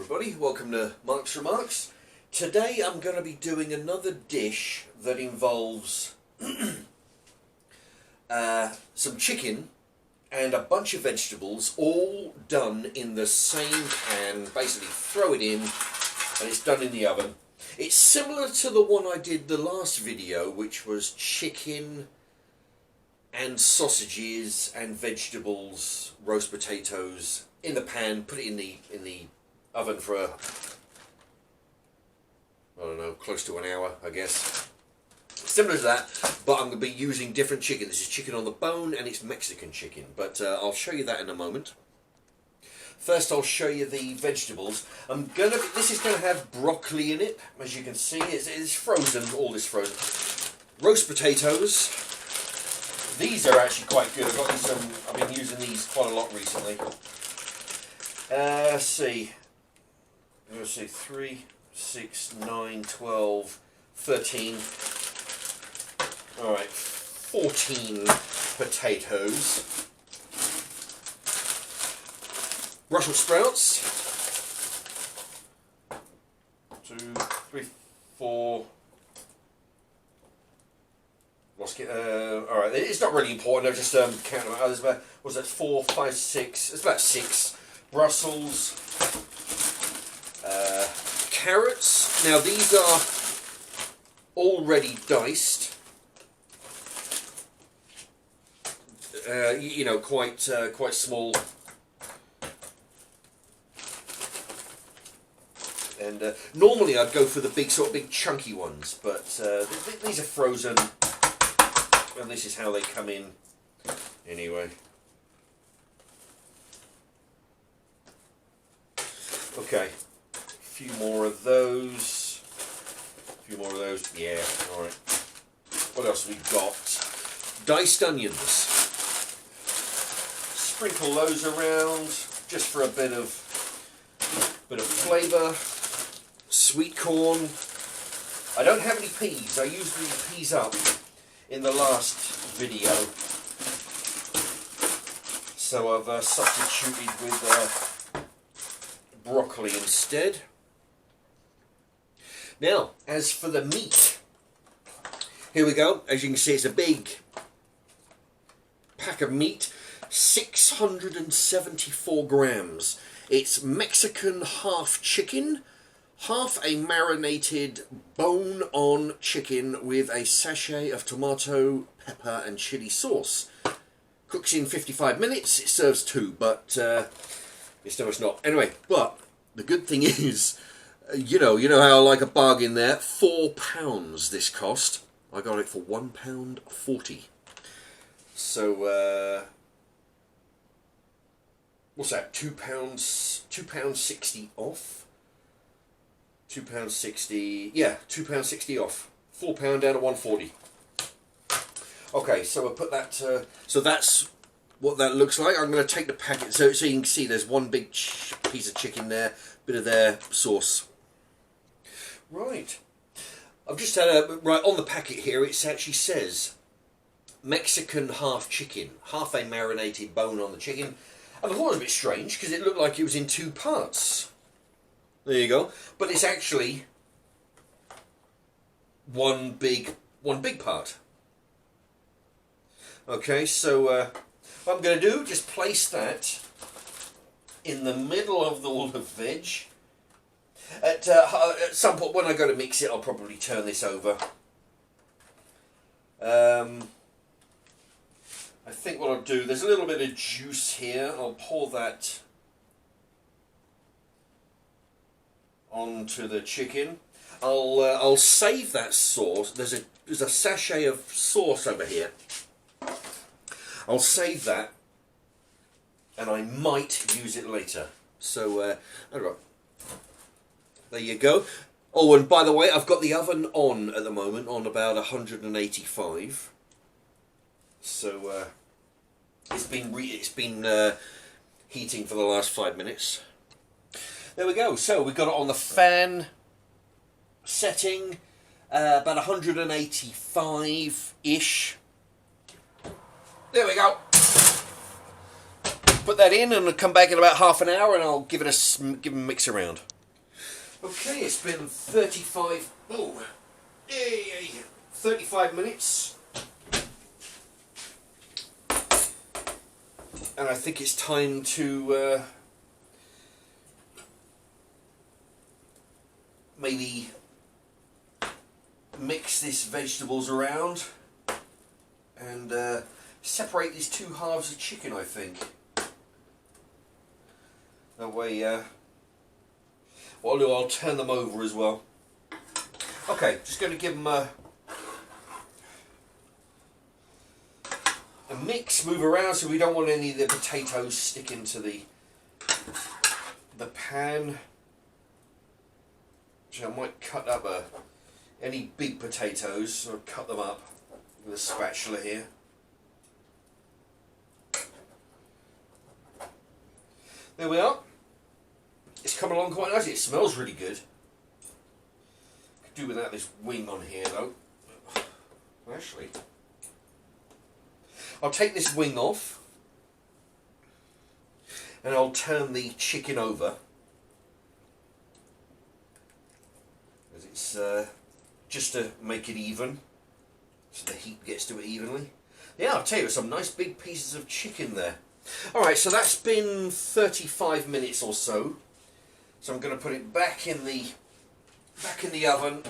everybody, welcome to Mark's Remarks. Today I'm going to be doing another dish that involves some chicken and a bunch of vegetables all done in the same pan. Basically throw it in and it's done in the oven. It's similar to the one I did the last video, which was chicken and sausages and vegetables, roast potatoes in the pan, put it in the oven for I don't know, close to an hour, I guess. Similar to that, but I'm going to be using different chicken. This is chicken on the bone and it's Mexican chicken, but I'll show you that in a moment. First I'll show you the vegetables. This is going to have broccoli in it, as you can see. It's frozen, all this frozen. Roast potatoes. These are actually quite good. I've been using these quite a lot recently. Let's see, 3, 6, 9, 12, 13. Alright, 14 potatoes. Brussels sprouts. 2, 3, 4. Alright, it's not really important. I'll just count them out. There's about, what's that, 4, 5, 6. It's about 6. Brussels. Carrots. Now these are already diced. You know, quite small. And normally I'd go for the big chunky ones, but these are frozen, and this is how they come in. Anyway. Okay. A few more of those. Yeah, alright. What else have we got? Diced onions. Sprinkle those around just for a bit of flavour. Sweet corn. I don't have any peas. I used the peas up in the last video. So I've substituted with broccoli instead. Now, as for the meat, here we go. As you can see, it's a big pack of meat, 674 grams. It's Mexican half chicken, half a marinated bone-on chicken with a sachet of tomato, pepper and chili sauce. Cooks in 55 minutes. It serves 2, but it's not. Anyway, but the good thing is, you know how I like a bargain there. £4 this cost. I got it for £1.40. So what's that? £2.60 off. £2.60. Yeah, £2.60 off. £4 down at £1.40. Okay, so I'll put that. So that's what that looks like. I'm going to take the packet so you can see there's one big piece of chicken there, bit of their sauce. Right, I've just had right on the packet here. It actually says Mexican half chicken, half a marinated bone on the chicken, and I thought it was a bit strange because it looked like it was in 2 parts. There you go, but it's actually one big part. Okay, so what I'm going to do, just place that in the middle of all the veg. At some point, when I go to mix it, I'll probably turn this over. I think what I'll do, there's a little bit of juice here. I'll pour that onto the chicken. I'll save that sauce. There's a sachet of sauce over here. I'll save that, and I might use it later. So, alright. There you go. Oh, and by the way, I've got the oven on at the moment, on about 185. So, it's been heating for the last 5 minutes. There we go. So, we've got it on the fan setting, about 185-ish. There we go. Put that in and I'll come back in about half an hour and I'll give it a mix around. Okay, it's been 35 minutes. And I think it's time to maybe mix these vegetables around and separate these two halves of chicken, I think. That way, what I'll do, I'll turn them over as well. Okay, just going to give them a mix, move around, so we don't want any of the potatoes sticking to the pan. So I might cut up any big potatoes, or cut them up with a spatula here. There we are. It's come along quite nicely. It smells really good. Could do without this wing on here though. Actually, I'll take this wing off and I'll turn the chicken over. As it's just to make it even, so the heat gets to it evenly. Yeah, I'll tell you, some nice big pieces of chicken there. Alright, so that's been 35 minutes or so. So I'm going to put it back in the oven.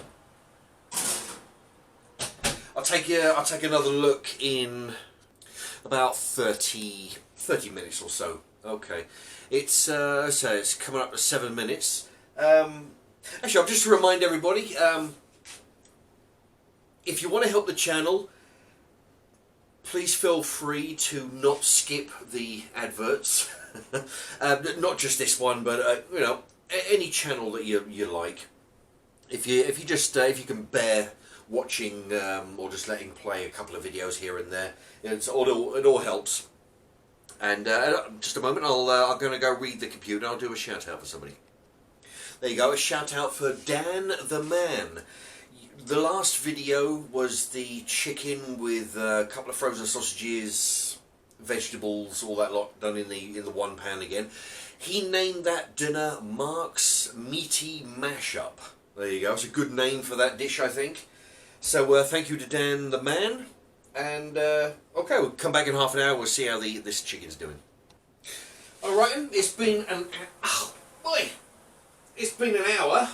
I'll take another look in about 30 minutes or so. Okay, it's coming up to 7 minutes. Actually, I'll just remind everybody, if you want to help the channel, please feel free to not skip the adverts. Not just this one, but you know, any channel that you like. If you can bear watching or just letting play a couple of videos here and there, it all helps. And just a moment, I'm going to go read the computer. I'll do a shout out for somebody. There you go, a shout out for Dan the Man. The last video was the chicken with a couple of frozen sausages, vegetables, all that lot done in the one pan again. He named that dinner Mark's Meaty Mashup. There you go. It's a good name for that dish, I think. So thank you to Dan the Man. And okay, we'll come back in half an hour. We'll see how this chicken's doing. All right, it's been it's been an hour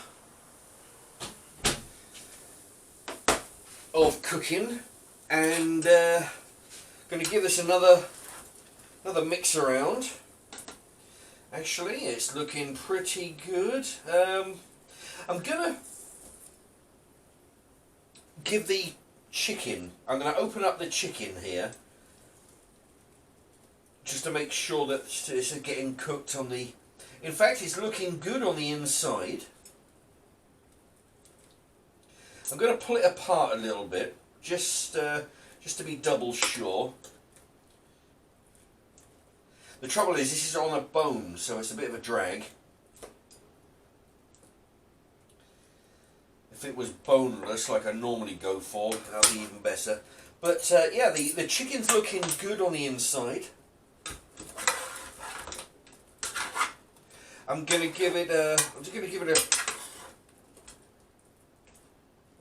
of cooking, and going to give this another mix around. Actually, it's looking pretty good. I'm gonna give the chicken, I'm going to open up the chicken here just to make sure that it's getting cooked on the, in fact it's looking good on the inside. I'm going to pull it apart a little bit just to be double sure. The trouble is, this is on a bone, so it's a bit of a drag. If it was boneless, like I normally go for, that'd be even better. But yeah, the chicken's looking good on the inside. I'm gonna give it a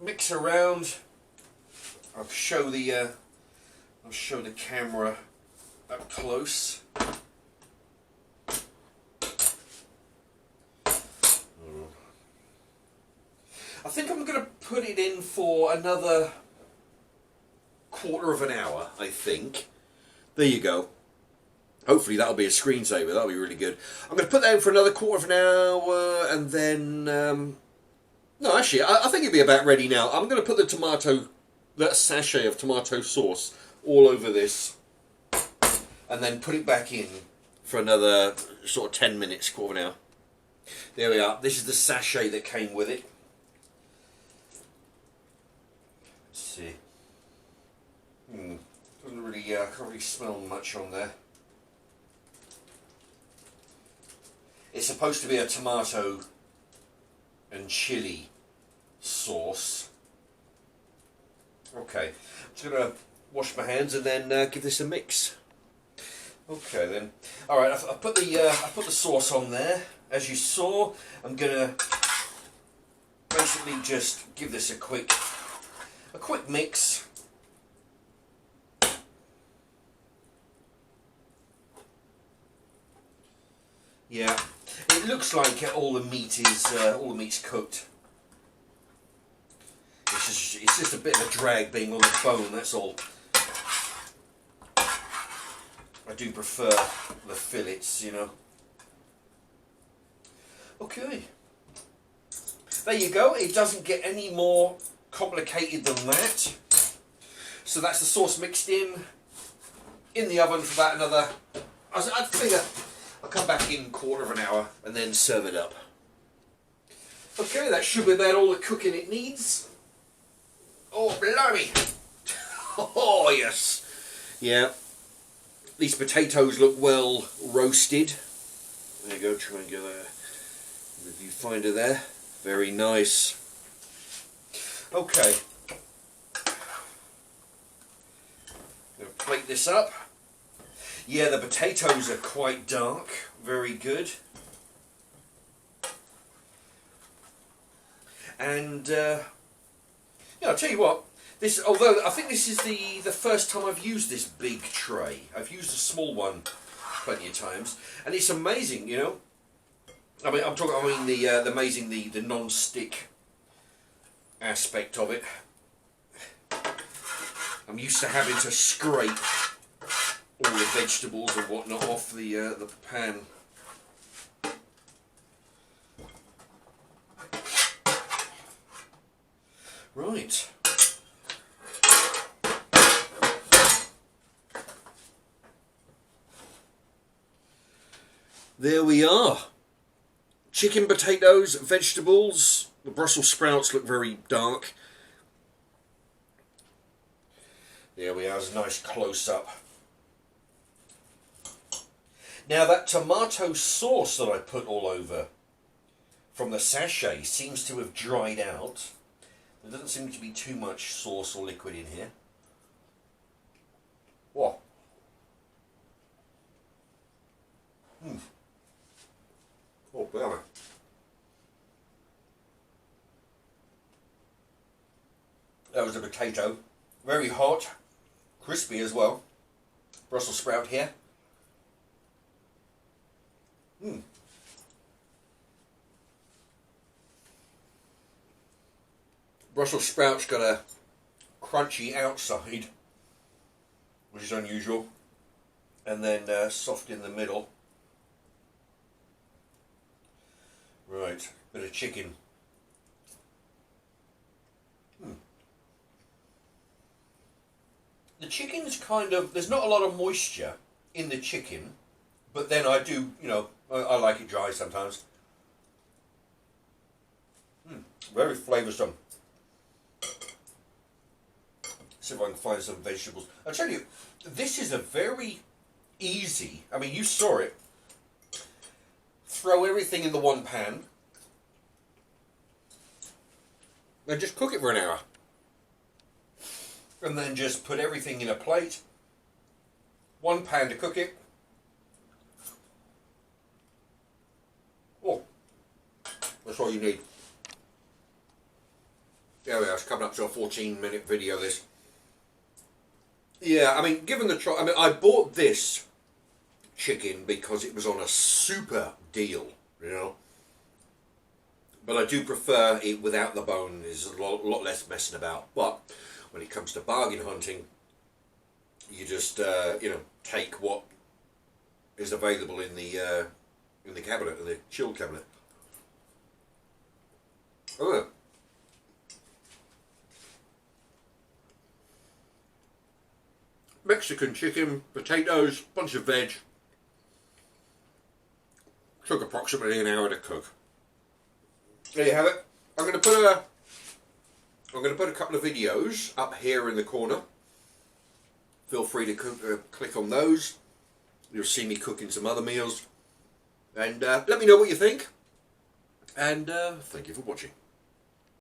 mix around. I'll show the camera up close. I think I'm going to put it in for another quarter of an hour, I think. There you go. Hopefully that'll be a screensaver, that'll be really good. I'm going to put that in for another quarter of an hour, and then... no, actually, I think it'll be about ready now. I'm going to put that sachet of tomato sauce all over this, and then put it back in for another sort of 10 minutes, quarter of an hour. There we are. This is the sachet that came with it. See, doesn't really, can't really smell much on there. It's supposed to be a tomato and chili sauce. Okay, I'm just gonna wash my hands and then give this a mix. Okay then. All right, I put the sauce on there. As you saw, I'm gonna basically just give this a quick mix. Yeah, it looks like all the meat's cooked. It's just a bit of a drag being on the bone, that's all. I do prefer the fillets, you know. Okay. There you go. It doesn't get any more complicated than that. So that's the sauce mixed in the oven for about another, I'd figure I'll come back in a quarter of an hour and then serve it up. Okay, that should be about all the cooking it needs. Oh, blimey. Oh, yes. Yeah. These potatoes look well roasted. There you go, try and get the viewfinder there. Very nice. Okay. Gonna plate this up. Yeah, the potatoes are quite dark. Very good. And yeah, I'll tell you what. This, although I think this is the first time I've used this big tray. I've used a small one plenty of times, and it's amazing, you know. I mean, the amazing the non-stick aspect of it. I'm used to having to scrape all the vegetables and whatnot off the pan. Right. There we are. Chicken, potatoes, vegetables. The Brussels sprouts look very dark. There we are, it's a nice close-up. Now that tomato sauce that I put all over from the sachet seems to have dried out. There doesn't seem to be too much sauce or liquid in here. Whoa. Oh, blimey. That was the potato. Very hot, crispy as well. Brussels sprout here. Brussels sprouts got a crunchy outside, which is unusual, and then soft in the middle. Right, bit of chicken. The chicken's kind of, there's not a lot of moisture in the chicken, but then I do, you know, I like it dry sometimes. Very flavoursome. See if I can find some vegetables. I'll tell you, this is a very easy, I mean, you saw it. Throw everything in the one pan and just cook it for an hour. And then just put everything in a plate. One pan to cook it. Oh, that's all you need. There we are, it's coming up to a 14-minute video, this. Yeah, I mean, given the choice, I mean, I bought this chicken because it was on a super deal, you know. But I do prefer it without the bone. There's a lot less messing about. But when it comes to bargain hunting, you just you know, take what is available in the cabinet, in the chilled cabinet. Oh. Mexican chicken, potatoes, bunch of veg. Took approximately an hour to cook. There you have it. I'm going to put a couple of videos up here in the corner. Feel free to click on those. You'll see me cooking some other meals. And let me know what you think. And thank you for watching.